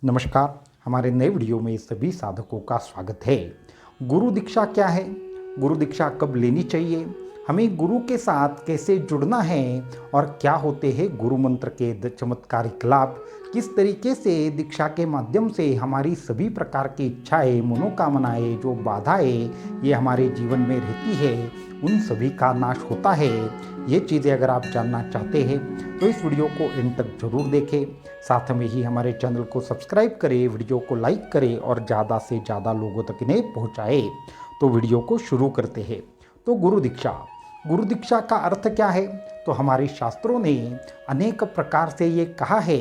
नमस्कार। हमारे नए वीडियो में सभी साधकों का स्वागत है। गुरु दीक्षा क्या है? गुरु दीक्षा कब लेनी चाहिए? हमें गुरु के साथ कैसे जुड़ना है और क्या होते हैं गुरु मंत्र के चमत्कारिक लाभ? किस तरीके से दीक्षा के माध्यम से हमारी सभी प्रकार की इच्छाएं, मनोकामनाएं, जो बाधाएं ये हमारे जीवन में रहती है, उन सभी का नाश होता है। ये चीज़ें अगर आप जानना चाहते हैं तो इस वीडियो को एंड तक जरूर देखें। साथ में ही हमारे चैनल को सब्सक्राइब करें, वीडियो को लाइक करें और ज़्यादा से ज़्यादा लोगों तक इन्हें पहुँचाएं। तो वीडियो को शुरू करते हैं। तो गुरु दीक्षा का अर्थ क्या है? तो हमारे शास्त्रों ने अनेक प्रकार से ये कहा है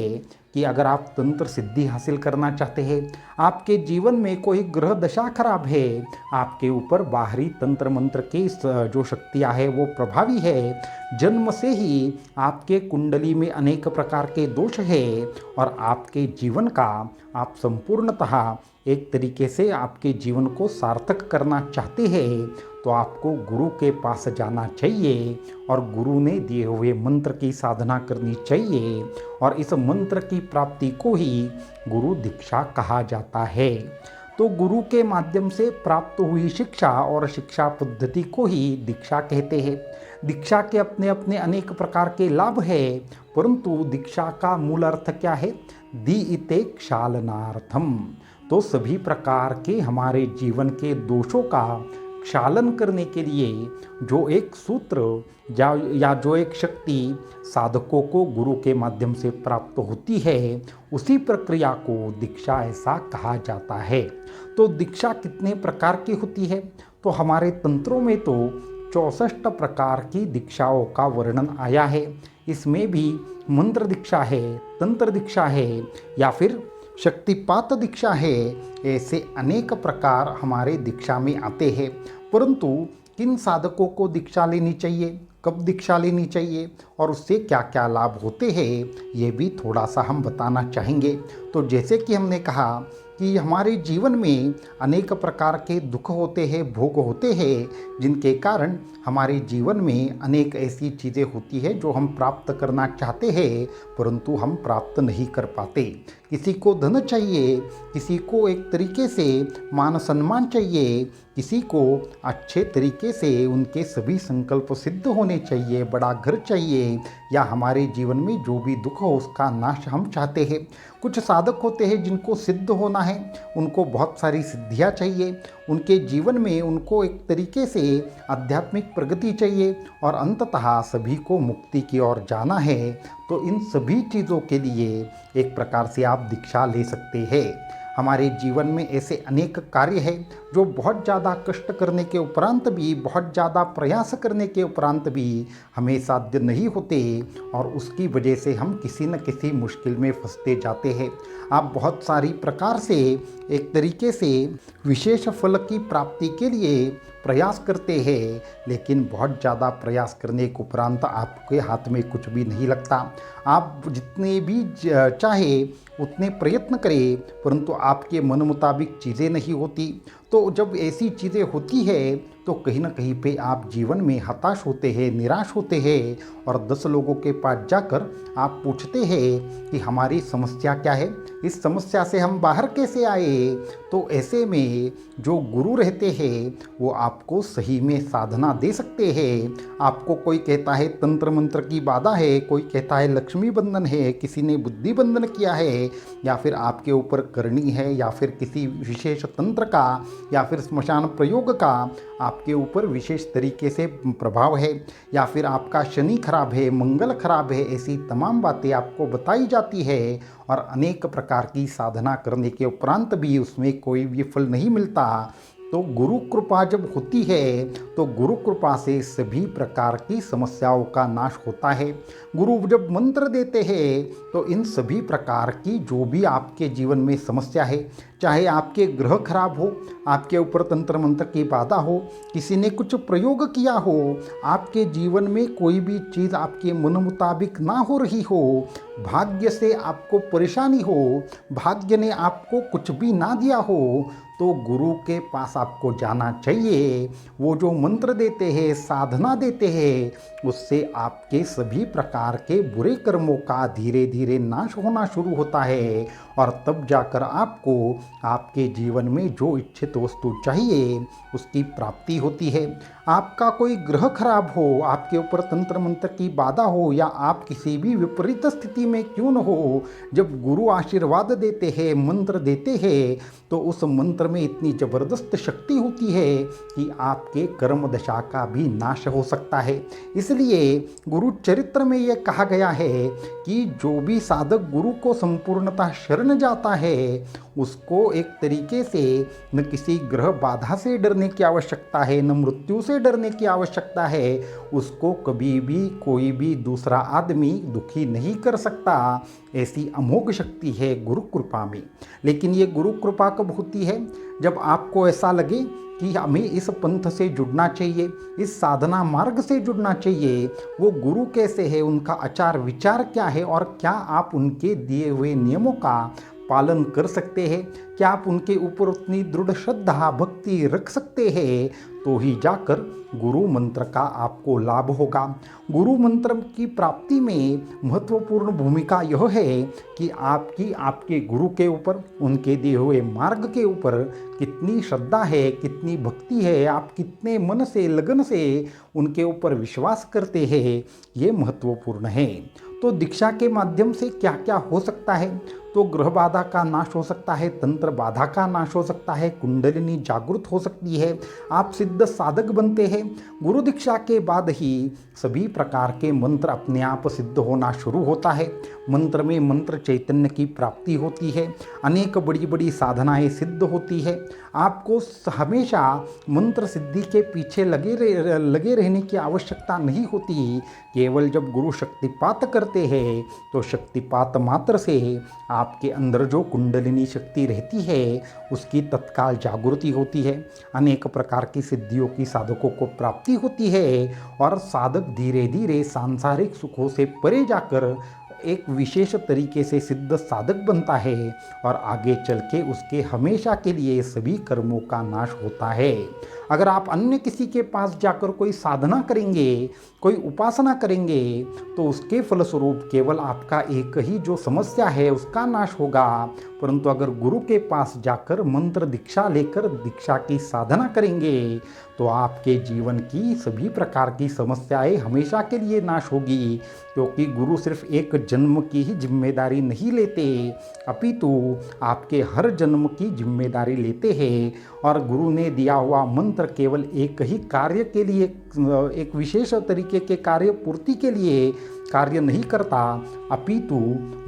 कि अगर आप तंत्र सिद्धि हासिल करना चाहते हैं, आपके जीवन में कोई ग्रह दशा खराब है, आपके ऊपर बाहरी तंत्र मंत्र की जो शक्तियाँ है वो प्रभावी है, जन्म से ही आपके कुंडली में अनेक प्रकार के दोष है और आपके जीवन का आप संपूर्णतः एक तरीके से आपके जीवन को सार्थक करना चाहते हैं, तो आपको गुरु के पास जाना चाहिए और गुरु ने दिए हुए मंत्र की साधना करनी चाहिए और इस मंत्र की प्राप्ति को ही गुरु दीक्षा कहा जाता है। तो गुरु के माध्यम से प्राप्त हुई शिक्षा और शिक्षा पद्धति को ही दीक्षा कहते हैं। दीक्षा के अपने अपने अनेक प्रकार के लाभ है, परंतु दीक्षा का मूल अर्थ क्या है? दीयते क्षालनार्थम। तो सभी प्रकार के हमारे जीवन के दोषों का क्षालन करने के लिए जो एक सूत्र या जो एक शक्ति साधकों को गुरु के माध्यम से प्राप्त होती है, उसी प्रक्रिया को दीक्षा ऐसा कहा जाता है। तो दीक्षा कितने प्रकार की होती है? तो हमारे तंत्रों में तो 64 प्रकार की दीक्षाओं का वर्णन आया है। इसमें भी मंत्र दीक्षा है, तंत्र दीक्षा है या फिर शक्तिपात दीक्षा है। ऐसे अनेक प्रकार हमारे दीक्षा में आते हैं, परंतु किन साधकों को दीक्षा लेनी चाहिए, कब दीक्षा लेनी चाहिए और उससे क्या क्या लाभ होते हैं, ये भी थोड़ा सा हम बताना चाहेंगे। तो जैसे कि हमने कहा कि हमारे जीवन में अनेक प्रकार के दुख होते हैं, भोग होते हैं, जिनके कारण हमारे जीवन में अनेक ऐसी चीज़ें होती है जो हम प्राप्त करना चाहते हैं, परंतु हम प्राप्त नहीं कर पाते। किसी को धन चाहिए, किसी को एक तरीके से मान सम्मान चाहिए, किसी को अच्छे तरीके से उनके सभी संकल्प सिद्ध होने चाहिए, बड़ा घर चाहिए, या हमारे जीवन में जो भी दुख हो उसका नाश हम चाहते हैं। कुछ साधक होते हैं जिनको सिद्ध होना है, उनको बहुत सारी सिद्धियाँ चाहिए, उनके जीवन में उनको एक तरीके से आध्यात्मिक प्रगति चाहिए और अंततः सभी को मुक्ति की ओर जाना है। तो इन सभी चीज़ों के लिए एक प्रकार से आप दीक्षा ले सकते हैं। हमारे जीवन में ऐसे अनेक कार्य हैं जो बहुत ज़्यादा कष्ट करने के उपरांत भी, बहुत ज़्यादा प्रयास करने के उपरांत भी हमें साध्य नहीं होते और उसकी वजह से हम किसी न किसी मुश्किल में फंसते जाते हैं। आप बहुत सारी प्रकार से एक तरीके से विशेष फल की प्राप्ति के लिए प्रयास करते हैं, लेकिन बहुत ज़्यादा प्रयास करने के उपरांत आपके हाथ में कुछ भी नहीं लगता। आप जितने भी चाहे उतने प्रयत्न करें, परंतु आपके मन मुताबिक चीज़ें नहीं होती। तो जब ऐसी चीज़ें होती है तो कहीं ना कहीं पे आप जीवन में हताश होते हैं, निराश होते हैं और 10 लोगों के पास जाकर आप पूछते हैं कि हमारी समस्या क्या है, इस समस्या से हम बाहर कैसे आए। तो ऐसे में जो गुरु रहते हैं वो आपको सही में साधना दे सकते हैं। आपको कोई कहता है तंत्र मंत्र की बाधा है, कोई कहता है लक्ष्मी बंधन है, किसी ने बुद्धि बंधन किया है, या फिर आपके ऊपर करनी है, या फिर किसी विशेष तंत्र का या फिर स्मशान प्रयोग का आपके ऊपर विशेष तरीके से प्रभाव है, या फिर आपका शनि खराब है, मंगल खराब है। ऐसी तमाम बातें आपको बताई जाती है और अनेक प्रकार की साधना करने के उपरांत भी उसमें कोई भी फल नहीं मिलता। तो गुरु कृपा जब होती है तो गुरु कृपा से सभी प्रकार की समस्याओं का नाश होता है। गुरु जब मंत्र देते हैं तो इन सभी प्रकार की जो भी आपके जीवन में समस्या है, चाहे आपके ग्रह खराब हो, आपके ऊपर तंत्र मंत्र की बाधा हो, किसी ने कुछ प्रयोग किया हो, आपके जीवन में कोई भी चीज़ आपके मन मुताबिक ना हो रही हो, भाग्य से आपको परेशानी हो, भाग्य ने आपको कुछ भी ना दिया हो, तो गुरु के पास आपको जाना चाहिए। वो जो मंत्र देते हैं, साधना देते हैं, उससे आपके सभी प्रकार के बुरे कर्मों का धीरे धीरे नाश होना शुरू होता है और तब जाकर आपको आपके जीवन में जो इच्छित वस्तु चाहिए उसकी प्राप्ति होती है। आपका कोई ग्रह खराब हो, आपके ऊपर तंत्र मंत्र की बाधा हो या आप किसी भी विपरीत स्थिति में क्यों न हो, जब गुरु आशीर्वाद देते हैं, मंत्र देते हैं, तो उस मंत्र में इतनी जबरदस्त शक्ति होती है कि आपके कर्म दशा का भी नाश हो सकता है। इसलिए गुरु चरित्र में यह कहा गया है कि जो भी साधक गुरु को संपूर्णतः शरण जाता है उसको एक तरीके से न किसी ग्रह बाधा से डरने की आवश्यकता है, न मृत्यु से डरने की आवश्यकता है। उसको कभी भी कोई भी दूसरा आदमी दुखी नहीं कर सकता। ऐसी अमोघ शक्ति है गुरु कृपा में। लेकिन ये गुरु कृपा कब होती है? जब आपको ऐसा लगे कि हमें इस पंथ से जुड़ना चाहिए, इस साधना मार्ग से जुड़ना चाहिए। वो गुरु कैसे है, उनका आचार विचार क्या है और क्या आप उनके दिए हुए नियमों का पालन कर सकते हैं, क्या आप उनके ऊपर उतनी दृढ़ श्रद्धा भक्ति रख सकते हैं, तो ही जाकर गुरु मंत्र का आपको लाभ होगा। गुरु मंत्र की प्राप्ति में महत्वपूर्ण भूमिका यह है कि आपकी आपके गुरु के ऊपर, उनके दिए हुए मार्ग के ऊपर कितनी श्रद्धा है, कितनी भक्ति है, आप कितने मन से लगन से उनके ऊपर विश्वास करते हैं, ये महत्वपूर्ण है। तो दीक्षा के माध्यम से क्या क्या हो सकता है? तो ग्रह बाधा का नाश हो सकता है, तंत्र बाधा का नाश हो सकता है, कुंडलिनी जागृत हो सकती है, आप सिद्ध साधक बनते हैं। गुरु दीक्षा के बाद ही सभी प्रकार के मंत्र अपने आप सिद्ध होना शुरू होता है। मंत्र में मंत्र चैतन्य की प्राप्ति होती है, अनेक बड़ी बड़ी साधनाएं सिद्ध होती है। आपको हमेशा मंत्र सिद्धि के पीछे लगे रहने की आवश्यकता नहीं होती। केवल जब गुरु शक्तिपात करते हैं तो शक्तिपात मात्र से आपके अंदर जो कुंडलिनी शक्ति रहती है उसकी तत्काल जागृति होती है, अनेक प्रकार की सिद्धियों की साधकों को प्राप्ति होती है और साधक धीरे धीरे सांसारिक सुखों से परे जाकर एक विशेष तरीके से सिद्ध साधक बनता है और आगे चल के उसके हमेशा के लिए सभी कर्मों का नाश होता है। अगर आप अन्य किसी के पास जाकर कोई साधना करेंगे, कोई उपासना करेंगे, तो उसके फलस्वरूप केवल आपका एक ही जो समस्या है उसका नाश होगा। परंतु अगर गुरु के पास जाकर मंत्र दीक्षा लेकर दीक्षा की साधना करेंगे तो आपके जीवन की सभी प्रकार की समस्याएं हमेशा के लिए नाश होगी, क्योंकि गुरु सिर्फ एक जन्म की ही जिम्मेदारी नहीं लेते, अपितु आपके हर जन्म की जिम्मेदारी लेते हैं। और गुरु ने दिया हुआ मंत्र केवल एक ही कार्य के लिए, एक विशेष तरीके के कार्य पूर्ति के लिए कार्य नहीं करता, अपितु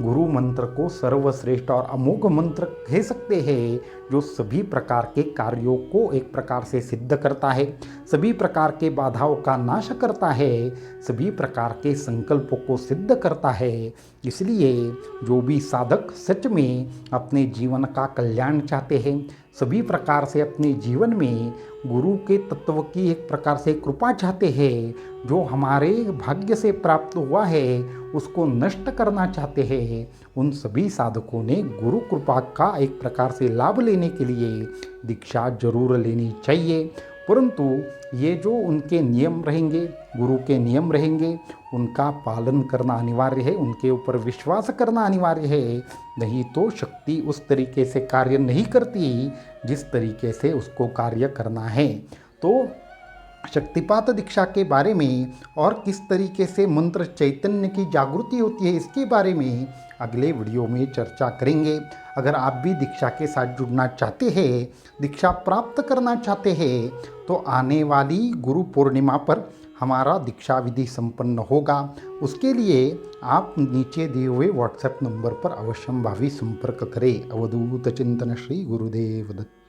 गुरु मंत्र को सर्वश्रेष्ठ और अमोघ मंत्र कह सकते हैं, जो सभी प्रकार के कार्यों को एक प्रकार से सिद्ध करता है, सभी प्रकार के बाधाओं का नाश करता है, सभी प्रकार के संकल्पों को सिद्ध करता है। इसलिए जो भी साधक सच में अपने जीवन का कल्याण चाहते हैं, सभी प्रकार से अपने जीवन में गुरु के तत्व की एक प्रकार से कृपा चाहते हैं, जो हमारे भाग्य से प्राप्त हुआ है उसको नष्ट करना चाहते हैं, उन सभी साधकों ने गुरु कृपा का एक प्रकार से लाभ लेने के लिए दीक्षा जरूर लेनी चाहिए। परंतु ये जो उनके नियम रहेंगे, गुरु के नियम रहेंगे, उनका पालन करना अनिवार्य है, उनके ऊपर विश्वास करना अनिवार्य है, नहीं तो शक्ति उस तरीके से कार्य नहीं करती जिस तरीके से उसको कार्य करना है। तो शक्तिपात दीक्षा के बारे में और किस तरीके से मंत्र चैतन्य की जागृति होती है इसके बारे में अगले वीडियो में चर्चा करेंगे। अगर आप भी दीक्षा के साथ जुड़ना चाहते हैं, दीक्षा प्राप्त करना चाहते हैं, तो आने वाली गुरु पूर्णिमा पर हमारा दीक्षा विधि संपन्न होगा। उसके लिए आप नीचे दिए हुए व्हाट्सएप नंबर पर अवश्यम भावी संपर्क करें। अवधूत चिंतन श्री गुरुदेव दत्त।